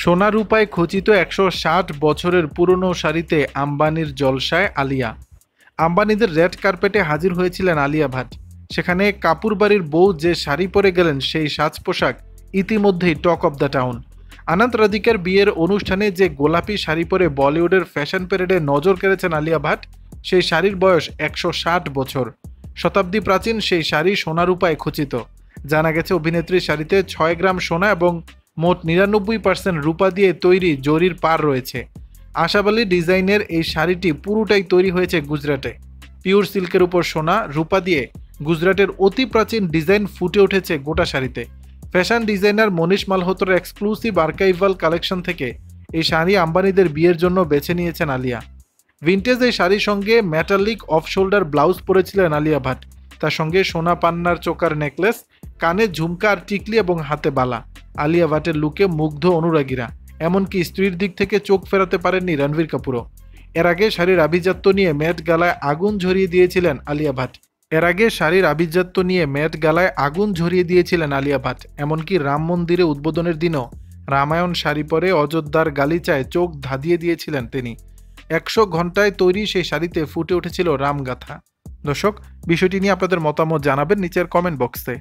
সোনা রূপায় খচিত ১৬০ বছরের পুরনো শাড়িতে আম্বানির জলসায় আলিয়া। আম্বানিদের রেড কার্পেটে হাজির হয়েছিলেন আলিয়া ভাট। সেখানে কাপুর বাড়ির বউ যে শাড়ি পরে গেলেন সেই সাজ পোশাক ইতিমধ্যেই টক অব দ্য টাউন। আনন্দ রাধিকার বিয়ের অনুষ্ঠানে যে গোলাপি শাড়ি পরে বলিউডের ফ্যাশন প্যারেডে নজর কেড়েছেন আলিয়া ভাট, সেই শাড়ির বয়স ১৬০ বছর। শতাব্দী প্রাচীন সেই শাড়ি সোনা রূপায় খচিত। জানা গেছে অভিনেত্রীর শাড়িতে ৬ গ্রাম সোনা এবং মোট ৯৯% রূপা দিয়ে তৈরি জরির পার রয়েছে। আশাবালী ডিজাইনের এই শাড়িটি পুরোটাই তৈরি হয়েছে গুজরাটে। পিওর সিল্কের উপর সোনা রূপা দিয়ে গুজরাটের অতি প্রাচীন ডিজাইন ফুটে উঠেছে গোটা শাড়িতে। ফ্যাশন ডিজাইনার মনীষ মালহোত্রার এক্সক্লুসিভ আর্কাইভাল কালেকশন থেকে এই শাড়ি আম্বানিদের বিয়ের জন্য বেছে নিয়েছেন আলিয়া। ভিন্টেজ এই শাড়ির সঙ্গে মেটালিক অফ শোল্ডার ব্লাউজ পরেছিলেন আলিয়া ভাট। তার সঙ্গে সোনা পান্নার চোকার নেকলেস, কানে ঝুমকা আর টিকলি এবং হাতে বালা। আলিয়া ভাটের লুকে মুগ্ধ অনুরাগীরা, এমনকি স্ত্রীর দিক থেকে চোখ ফেরাতে পারেননি রণবীর কাপুরও। এর আগে শাড়ির আভিজাত্য নিয়ে মেট গালায় আগুন ঝরিয়ে দিয়েছিলেন আলিয়া ভাট। এমনকি রাম মন্দিরে উদ্বোধনের দিনও রামায়ণ শাড়ি পরে অযোধ্যার গালিচায় চোখ ধাঁধিয়ে দিয়েছিলেন তিনি। ১০০ ঘন্টায় তৈরি সেই শাড়িতে ফুটে উঠেছিল রামগাথা। দর্শক, বিষয়টি নিয়ে আপনাদের মতামত জানাবেন নিচের কমেন্ট বক্সে।